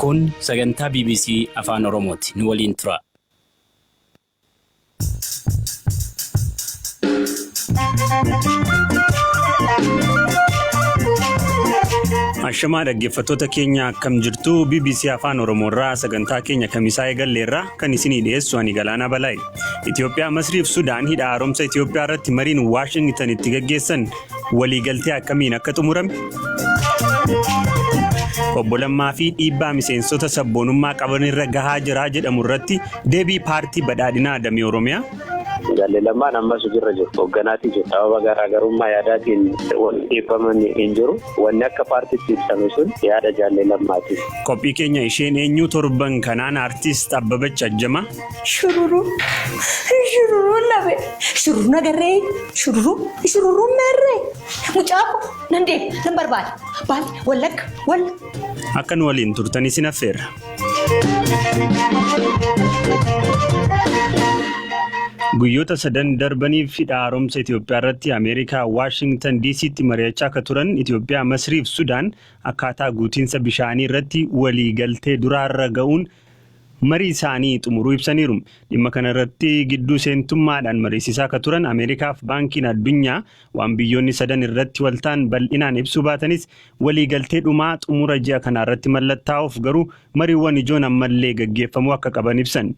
Kun sagantaa BBC Afaan Oromooti. Nu waliin tura. Ashama dhaggeeffattoota keenya akkam jirtu. BBC Afaan Oromoo irraa sagantaa keenya kamisaa eegalleerra kan isinii dhiyeessu ani Galaanaa Balaayi. Itoophiyaa, Masrii fi Sudaan hidha haaromsa Itoophiyaa irratti mariin Washington itti gaggeessan waliigaltee akkamiin akka xumurame? Obbo Lammaa fi dhiibbaa miseensota sabboonummaa qaban irra gahaa jira jedhamu irratti deebii paartii badhaadhinaa Damee Oromiyaa. Jaalalamaan ammas jirra jiru. Hogganaati jiru. Sababa garaagarummaa yaadaatiin wanti dhiibbaman hin jiru. Wanni akka paartiitti ibsame sun yaada jaallalamaati. Qophii keenya isheen eenyu torban kanaan artiist Abbabach Ajjamaa. Shururu labe. Shururu nagarree. Shururu merree. Mucaaku nandee nan barbaada. Baal wallakka wal. Akka nu waliin turtan isin affeerra. Guyyoota sadan darbaniif hidha haaromsa Itoophiyaa irratti Ameerikaa Washington DC'tti mari'achaa akka turan Itoophiyaa, Masrii fi Sudaan akkaataa guutiinsa bishaanii irratti waliigaltee duraarra ga'uun marii isaanii xumuruu ibsaniiru. Dhimma kana irratti gidduu seentummaadhaan mariisisaa akka turan Ameerikaa fi Baankiin Addunyaa waan biyyoonni sadan irratti waltaan bal'inaan ibsuu baatanis waliigaltee dhumaa xumura ji'a kana irratti mallattaa'uuf garuu mariiwwan ijoon ammallee gaggeeffamuu akka qaban ibsan.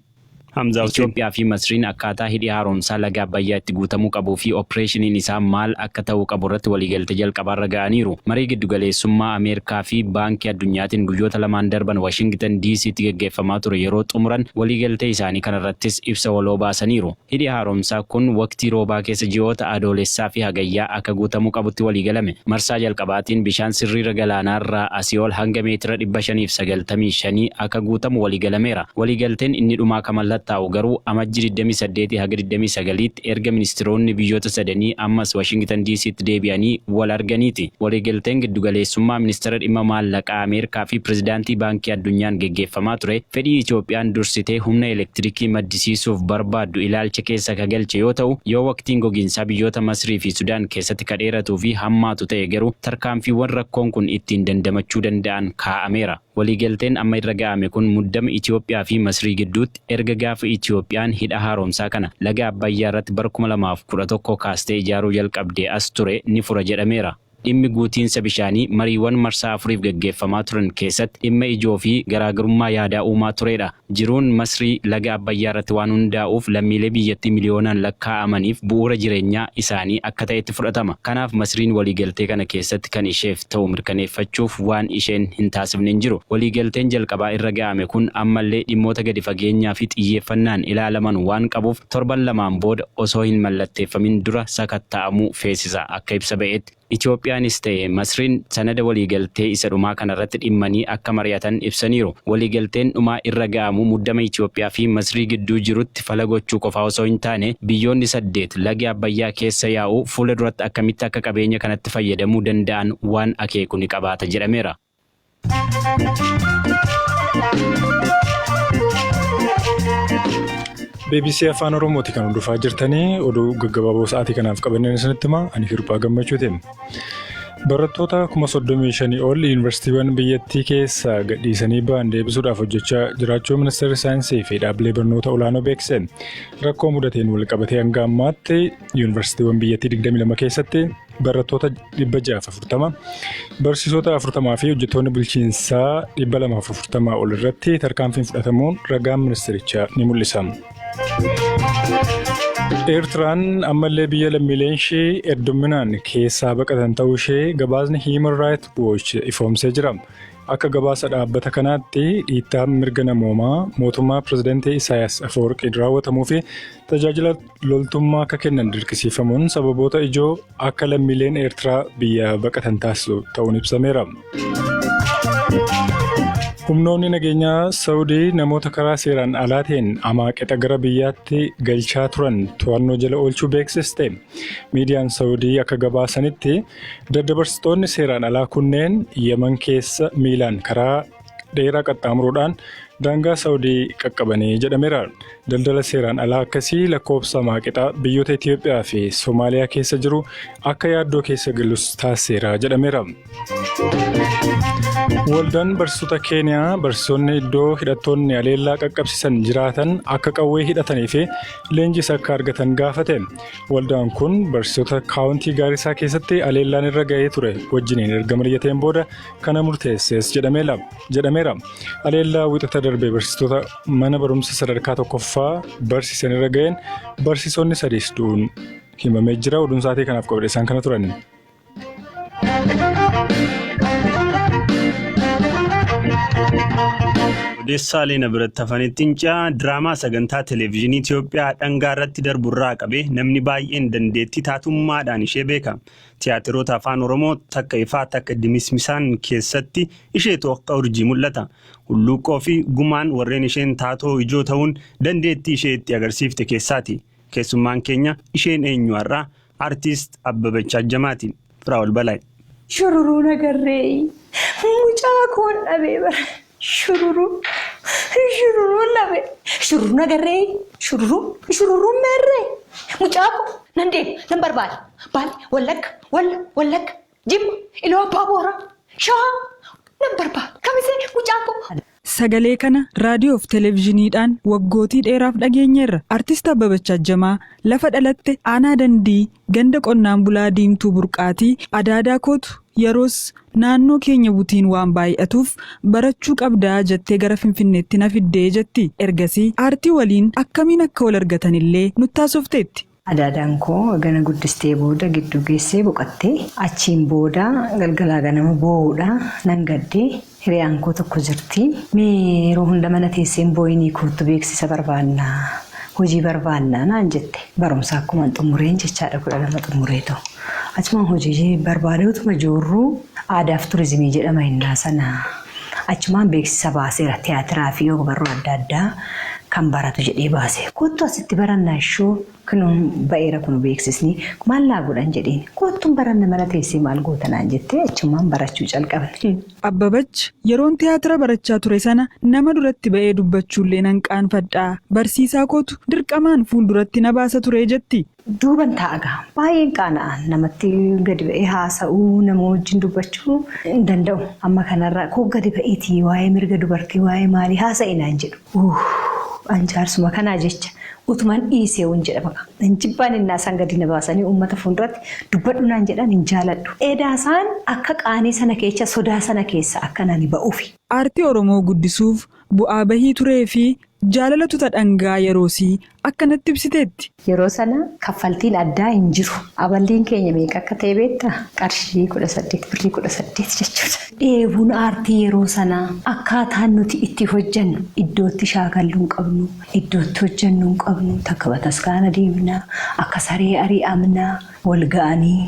Itoophiyaa fi Masriin akkaataa hidhi haaromsaa laga Abbayyaa itti guutamuu qabuu fi opereeshiniin isaa maal akka ta'uu qabu irratti waliigaltee jalqabaarra ga'aniiru. Marii giddugaleessummaa Ameerikaa fi Baankii Addunyaatiin guyyoota lamaan darban Washington DC'tti gaggeeffamaa ture yeroo xumuran waliigaltee isaanii kanarrattis ibsa waloo baasaniiru. Hidhi haaromsaa kun waqtii roobaa keessa ji'oota adoolessaa fi hagayyaa akka guutamuu qabutti waliigalame. Marsaa jalqabaatiin bishaan sirriira galaanaarraa asii ol hanga meetira 595 akka guutamu waliigalameera. Waliigalteen inni dhumaa kamallatti ta'u garuu amajjii 28 haga 29tti erga ministeeronni biyyoota sadanii ammas Washington DC'tti deebi'anii wal arganiiti. Waliigalteen giddugaleessummaa ministeera dhimma maallaqaa Ameerikaa fi pirezidaantii Baankii Addunyaan gaggeeffamaa ture fedhii Itoophiyaan dursitee humna elektirikii maddisiisuuf barbaaddu ilaalcha keessa ka galche yoo ta'u, yoo waqtiin gogiinsaa biyyoota Masrii fi Sudaan keessatti kadheeratuu fi hammaatu ta'e garuu tarkaanfiiwwan rakkoon kun ittiin dandamachuu danda'an kaa'ameera. Waliigalteen amma irra ga'ame kun muddama Itoophiyaa fi Masrii gidduutti erga gaafa Itoophiyaan hidha haaromsaa kana laga Abbayyaa irratti bara 2011 kaastee ijaaruu jalqabdee as ture ni fura jedhameera. Dhimmi guutiinsa bishaanii mariiwwan marsaa afuriif gaggeeffamaa turan keessatti dhimma ijoo fi garaagarummaa yaadaa uumaa turedha. Jiruun Masrii laga Abbayyaa irratti waan hundaa'uuf lammiilee biyyattii miliyoonaan lakkaa'amaniif bu'uura jireenyaa isaanii akka ta'etti fudhatama. Kanaaf Masriin waliigaltee kana keessatti kan isheef ta'u mirkaneeffachuuf waan isheen hin taasifne hin jiru. Waliigalteen jalqabaa irra ga'ame kun ammallee dhimmoota gadi fageenyaa fi xiyyeeffannaan ilaalaman waan qabuuf torban lamaan booda osoo hin mallatteeffamin dura sakatta'amuu feesisa akka ibsa ba'etti. Itoophiyaanis ta'e Masriin sanada waliigaltee isa dhumaa kanarratti dhimmanii akka mari'atan ibsaniiru. Waliigalteen dhumaa irra ga'amu muddama Itoophiyaa fi Masrii gidduu jirutti fala gochuu qofa osoo hin taane biyyoonni 8 lagi Abbayyaa keessa yaa'u fuula duratti akkamitti akka qabeenya kanatti fayyadamuu danda'an waan akeeku ni qabaata jedhameera. BBC Afaan Oromooti kan hordofaa jirtanii oduu gaggabaaboo sa'aatii kanaaf qabanneen isinitti himaa ani Hirphaa Gammachuuti. Barattoota 35,000 ol yuunivarsiitiiwwan biyyattii keessa gadhiisanii ba'an deebisuudhaaf hojjechaa jiraachuu ministeerri saayinsii fi dhaabbilee barnoota olaanoo beeksise. Rakkoo mudateen wal qabatee hanga ammaatti yuunivarsiitiiwwan biyyattii 22 keessatti barattoota 640, barsiisota 40 fi hojjettoonni bulchiinsaa 240 ol irratti tarkaanfiin fudhatamuun ragaan ministeerichaa ni mul'isa. Eertiraan ammallee biyya lammiileen ishee hedduminaan keessaa baqatan ta'uu ishee gabaasni Human Rights Watch ifoomsee jira. Akka gabaasa dhaabbata kanaatti dhiittaan mirga namoomaa mootummaa pirezidaantii Isaayyaas Afeworqii raawwatamuu fi tajaajila loltummaa akka kennan dirqisiifamuun sababoota ijoo akka lammiileen Eertiraa biyya baqatan taasisu ta'uun ibsameera. Humnoonni nageenyaa Saawudii namoota karaa seeraan alaatiin amaaqixa gara biyyaatti galchaa turan to'annoo jala oolchuu beeksiste. Miidiyaan Saawudii akka gabaasanitti daddabarsitoonni seeraan alaa kunneen Yemen keessa miilaan karaa dheeraa qaxxaamuruudhaan daangaa Saawudii qaqqabanii jedhameera. Daldala seeraan alaa akkasii lakkoofsa maaqixaa biyyoota Itoophiyaa fi Soomaaliyaa keessa jiru akka yaaddoo keessa galus taasiseera jedhameera. Waldaan barsiisota Keeniyaa barsiisonni iddoo hidhattoonni aleellaa qaqqabsiisan jiraatan akka qawwee hidhatanii fi leenjis akka argatan gaafate. Waldaan kun barsiisota kaawuntii Gaarisaa keessatti aleellaan irra ga'ee ture wajjiniin erga mari'ateen booda kana murteessees jedhameera. Aleellaa wixata darbee barsiisota mana barumsa sadarkaa tokkoffaa barsiisan irra ga'een barsiisonni 3 du'uun himamee jira. Oduun sa'aatii kanaaf qabde isaan kana turan. Odeessaalee na biratti hafanitti diraamaa sagantaa televezyiinii Itoophiyaa dhangaa irratti darburraa qabee namni baay'een dandeettii taatummaadhaan ishee beeka. Tiyaatiroota afaan Oromoo takka ifaa takka dimismisaan keessatti isheetu akka urjii mul'ata. Hulluuqoo fi gumaan warreen isheen taatoo ijoo ta'uun dandeettii ishee itti agarsiifte keessaati. Keessummaan keenya isheen eenyuarraa artiist Abbabach Ajjamaati. Firaa'ol Balaayi. Shururuu nagarree mucaa koon dhabee bara. Shururuu nabe shururuu nagarree shururuu merree mucaa ko nan barbaada baali wallagga jimma iloo abbaa boora shaa nan barbaada kamisee mucaa ko. Sagalee kana raadiyoo fi televezyiiniidhaan waggootii dheeraaf dhageenyeerra. Artiist Abbabach Ajjamaa lafa dhalatte aanaa dandii ganda qonnaan bulaa diimtuu burqaatii adaadaa kootu yeroos naannoo keenya butiin waan baay'atuuf barachuu qabdaa jettee gara Finfinneetti na fiddee jetti. Ergasii aartii waliin akkamiin akka wal argatanillee nutti haasofteetti. Adaadaan koo gana guddistee booda giddu geessee boqattee achiin booda galgalaa ganama boo'uudha nan gaddee hiriyaan koo tokko jirti. Mee yeroo hunda mana teesseen boo'inii kootu beeksisa barbaannaa hojii barbaannaa naan jette. Barumsa akkuma xumureen jechaadha 12 xumuree ta'u. Achumaan hojii barbaadee utuma joorruu aadaa fi turizimii jedhama innaa sana. Achumaan beeksisa baaseera tiyaatiraa fi ogbarruu adda addaa kan baratu jedhee baase. Kottu asitti barannaa ishoo kunuun ba'eera kun beeksisni maallaa godhan jedheen kottuun baranna mana teessee maal gootanaan jettee achumaan barachuu calqaban. Abbabach yeroon tiyaatira barachaa ture sana nama duratti ba'ee dubbachuullee nan qaanfadhaa barsiisaa kootu dirqamaan fuulduratti na baasa ture jetti. Duuban taa'agaa baay'een qaana'an namatti gadi ba'ee haasa'uu nama wajjin dubbachuu hin danda'u. Amma kanarraa koo gadi ba'eetii waa'ee mirga dubartii waa'ee maalii haasa'inaan jedhu. Anjaarsuma kanaa jecha utumaan dhiisee waan jedhama. Jibbaan innaa isaan gadi na baasanii uummata fuulduratti dubbadhu naan jedhan hin jaaladhu. Eedaasaan akka qaanii sana keessa sodaa sana keessa akka nani ba'uufi. Aartii Oromoo guddisuuf bu'aa bahii turee fi jaalalatu dhangaa yeroosii akkanatti ibsiteetti. Yeroo sana kaffaltiin addaa hin jiru. Aballiin keenya meeqa akka ta'e beektaa? Qarshii 18 birrii 18 jechuudha. Dheebuun aartii yeroo sana akkaataan nuti itti hojjennu iddootti shaakalluu hin qabnu, iddootti hojjennu hin qabnu, takka bataskaana deemnaa, akka saree ari'amnaa, wal ga'anii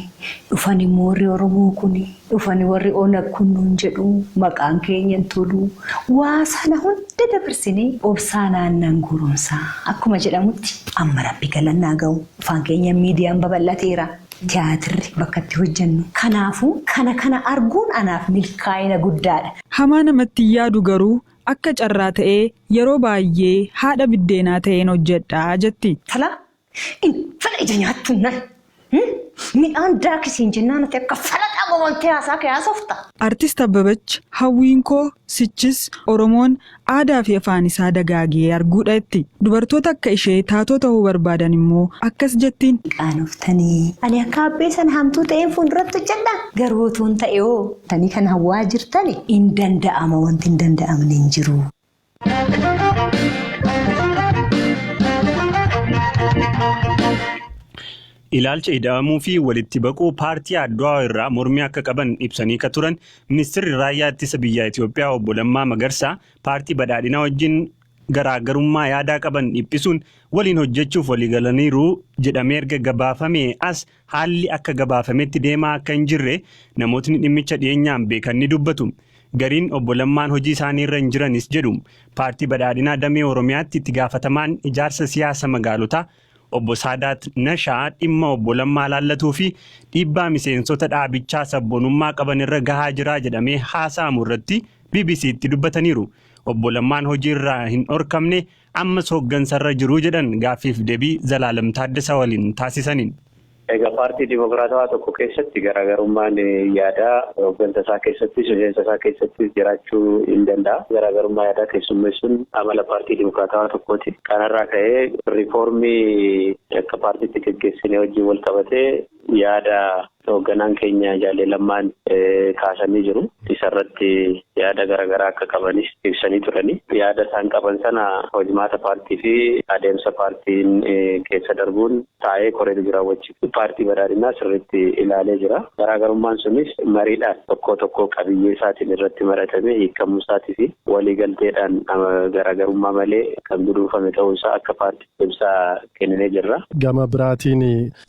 dhufan immoo warri Oromoo kuni dhufan warri Onag kun nuun jedhu maqaan keenya tolu waa sana hunda dabarsinee obsaa naannan gurumsaa akkuma jedhamutti amma rabbi galannaa ga'u afaan keenya miidiyaan babal'ateera. Tiyaatirri bakka itti hojjennu. Kanaafuu kana arguun anaaf milkaa'ina guddaadha. Hamaa namatti yaadu garuu akka carraa ta'ee yeroo baay'ee haadha biddeenaa ta'een hojjedhaa jetti. Fala ija nyaattu nan. Midhaan daakisiin jennaan ati akka falaxaa gomoltee haasaa kaasofta. Artiist Abbabach hawwiin koo sichis Oromoon aadaa fi afaan isaa dagaagee arguudha itti. Dubartoota akka ishee taatoo ta'uu barbaadan immoo akkas jettiin. Qaanoftanii ani akka abbee sana hamtuu ta'een fuulduratti hojjedha. Garuu utuun ta'e hoo tanii kan hawwaa jirtani hin danda'ama wanti hin danda'amne hin jiru. Ilaalcha ida'amuu fi walitti baquu paartii Addu'aa irraa mormii akka qaban ibsanii ka turan ministeerri raayyaa ittisa biyyaa Itoophiyaa obbo Lammaa Magarsaa paartii badhaadhinaa wajjin garaagarummaa yaadaa qaban dhiphisuun waliin hojjechuuf waliigalaniiru jedhamee erga gabaafamee as haalli akka gabaafametti deemaa akka hin jirre namootni dhimmicha dhiyeenyaan beekan ni dubbatu. Gariin obbo Lammaan hojii isaanii irra hin jiranis jedhu paartii badhaadhinaa damee Oromiyaatti itti gaafatamaan ijaarsa siyaasa magaalotaa obbo Saadaat Nashaa dhimma obbo Lammaa laallatuu fi dhiibbaa miseensota dhaabichaa sabboonummaa qaban irra gahaa jira jedhamee haasa'amu irratti BBC'tti dubbataniiru. obbo Lammaan hojiirraa hin dhorkamne ammas hooggansarra jiru jedhan gaaffiif deebii Zalaalam Taaddasaa waliin taasisaniin. Egaa paartii Dimokiraatawaa tokko keessatti garaagarummaan yaadaa hooggansa isaa keessatti miseensa isaa keessatti jiraachuu hin danda'a. Garaagarummaa yaadaa keessummeessuun amala paartii Dimokiraatawaa tokkooti. Kanarraa ka'ee riifoormii akka paartiitti geggeessine wajjin wal qabatee yaada hoogganaan keenya Jaalle Lammaan kaasanii jiru. Isarratti yaada garaagaraa akka qabanis ibsanii turani. Yaada isaan qaban sana hojimaata paartii fi adeemsa paartiin keessa darbuun taa'ee koree jiraawwachiiftu paartii badhaadhinaa sirriitti ilaalee jira. Garaagarummaan sunis mariidhaan tokko qabiyyee isaatiin irratti maratame hiikamuu isaatii fi waliigalteedhaan garaagarummaa malee kan duduufame ta'uusaa akka paartii ibsaa kenninee jirra. Gama biraatiin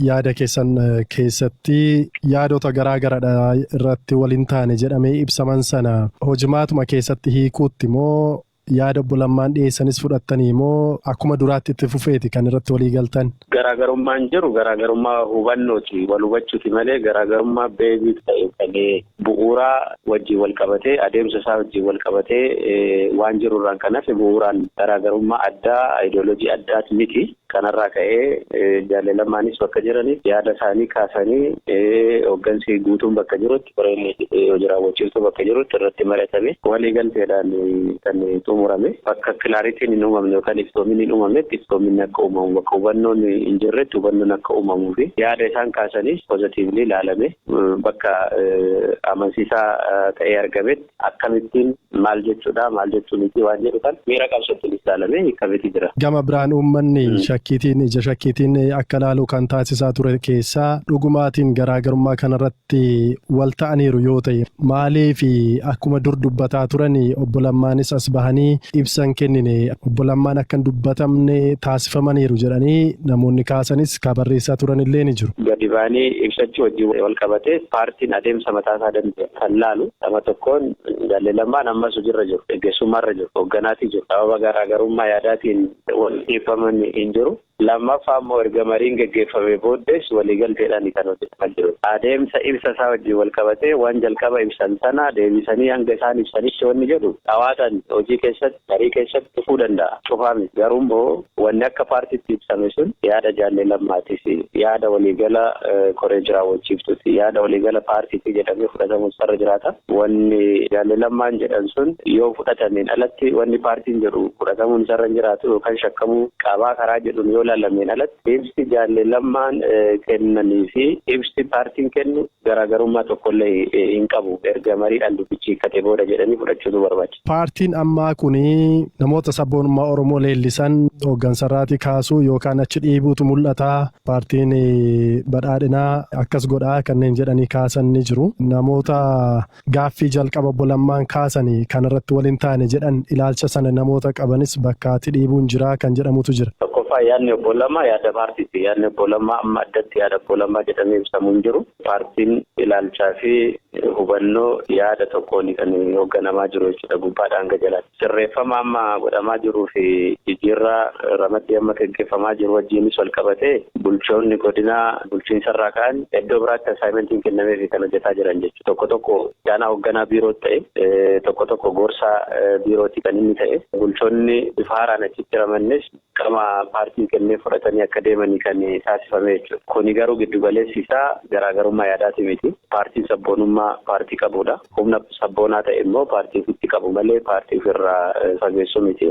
yaada keessan keessatti yaadota garaagaradha irratti waliin taane jedhamee ibsaman sana hojimaatuma keessatti hiikuutti moo yaada obbo Lammaan dhiyeessanis fudhattanii moo akkuma duraatti itti fufeeti kan irratti walii galtan? Garaagarummaan jiru garaagarummaa hubannooti wal hubachuuti malee garaagarummaa beebiif ta'e kan bu'uuraa wajjin wal qabatee adeemsa isaa wajjin wal qabatee waan jirurraan kan hafe bu'uuraan garaagarummaa addaa ayidooloojii addaati miti. Kanarraa ka'ee Jaalle Lammaanis bakka jiraniif yaada isaanii kaasanii hooggansi guutuun bakka jirutti koreen hojii raawwachiiftuu bakka jirutti irratti maratame waliigalteedhaan kan xumurame bakka kilaaritiin hin uumamne yookaan iftoominni hin uumamnetti iftoominni akka uumamu bakka hubannoon hin jirretti hubannoon akka uumamuu fi yaada isaan kaasaniis pozitiivli ilaalame bakka amansiisaa ta'ee argametti akkamittiin maal jechuudha maal jechuun waan jedhu kan miira qabsootti ilaalame hiikameti jira. Gama biraan uummanni ija shakkiitiin akka ilaalu kan taasisaa ture keessaa dhugumaatiin garaagarummaa kanarratti wal ta'aniiru yoo ta'e maaliif akkuma dur dubbataa turan obbo Lammaanis as bahanii ibsan kennine obbo Lammaan akka hin dubbatamne taasifamaniiru jedhanii namoonni kaasanis barreessaa turan illee ni jiru. Gadi ba'anii ibsachuu wajjin wal qabatee paartiin adeemsa mataasaa danda'e kan laalu nama tokkoon Jaalle Lammaan ammas hojiirra jiru geggeessummaarra jiru hoogganaatii jiru sababa garaagarummaa yaadaatiin wal dhiibbaman hin jiru. Lammaffaa immoo erga mariin geggeeffame booddees waliigalteedhaan kan hojjetamaa jiru. Adeemsa ibsa isaa wajjin wal qabatee waan jalqaba ibsan sana deebisanii hanga isaan ibsanitti wanni jedhu hawaasaan hojii keessatti marii keessatti dhufuu danda'a. Cufaami garuu immoo wanni akka paartiitti ibsame sun yaada Jaalle Lammaatis yaada waliigala koree jiraawwachiiftuuti yaada waliigala paartiitti jedhamee fudhatamuun sarara jiraata. Wanni Jaalle Lammaan jedhan sun yoo fudhatameen alatti wanni paartiin jedhu fudhatamuun sarara jiraatu yookaan shakkamuu qabaa karaa jedhuun yoo lameen alatti ibsi Jaalle Lammaan kennanii fi ibsi paartiin kennu garaagarummaa tokkollee hin qabu erga mariidhaan dubbichi hiikkatee booda jedhanii fudhachuutu barbaachisa. Paartiin ammaa kuni namoota sabboonummaa Oromoo leellisan hooggansarraati kaasuu yookaan achi dhiibuutu mul'ata. Paartiin badhaadhinaa akkas godhaa kanneen jedhanii kaasan ni jiru. Namoota gaaffii jalqaba obbo Lammaan kaasanii kanarratti waliin taane jedhan ilaalcha sana namoota qabanis bakkaatti dhiibuun jira kan jedhamutu jira. Yaadni obbo Lammaa yaada paartiiti. Yaadni obbo Lammaa amma addatti yaada obbo Lammaa jedhamee ibsamuu hin jiru. Paartiin ilaalchaa fi hubannoo yaada tokkoon kan hoogganamaa jiru jechuudha gubbaadhaan hanga jalaatti. Sirreeffama amma godhamaa jiruu fi jijjiirraa ramaddii amma gaggeeffamaa jiru wajjinis wal qabatee bulchoonni godinaa bulchiinsarraa ka'an iddoo biraatti asaayimentiin kennameefi kan hojjetaa jiran jechuudha. Tokko tokko jaanaa hoogganaa biirootti ta'e tokko tokko gorsaa biirootti kan inni ta'e bulchoonni bifa haaraan achitti ramannes qama paartiin kennee fudhatanii akka deemanii kan taasifame jechuudha. Kuni garuu giddu galeessi isaa garaagarummaa yaadaati miti. Paartiin sabboonummaa paartii qabudha. Humna sabboonaa ta'e immoo paartii ofitti qabu malee paartii ofirraa fageessuu miti.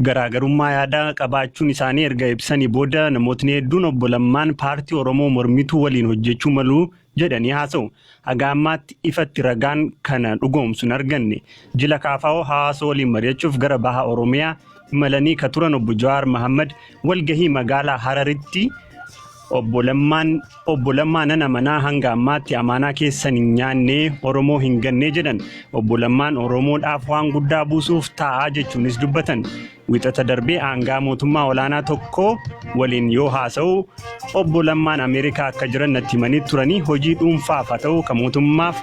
Garaagarummaa yaadaa qabaachuun isaanii erga ibsanii booda namootni hedduun obbo Lammaan paartii Oromoo mormituu waliin hojjechuu malu jedhanii haasa'u. Haga ammaatti ifatti ragaan kana dhugoomsu hin arganne. Jila Kaafaa'oo hawaasa waliin mari'achuuf gara baha Oromiyaa imalanii ka turan obbo Jawaar Mahammad walgahii magaalaa Hararitti obbo Lammaan amanaa hanga ammaatti amaanaa keessan hin nyaanne Oromoo hin ganne jedhan. Obbo Lammaan Oromoodhaaf waan guddaa buusuuf taa'aa jechuunis dubbatan. Wixata darbee aangaa mootummaa olaanaa tokko waliin yoo haasa'u obbo Lammaan Ameerikaa akka jiran natti himanii turanii hojii dhuunfaaf haa ta'u kan mootummaaf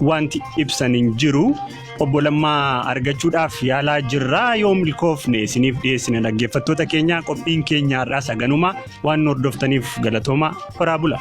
wanti ibsan hin jiru. Obbo Lammaa argachuudhaaf yaalaa jirraa yoo milkoofne isiniif dhiyeessina dhaggeeffattoota keenya qophiin keenya har'aa saganuma waan hordoftaniif galatooma horaa bula.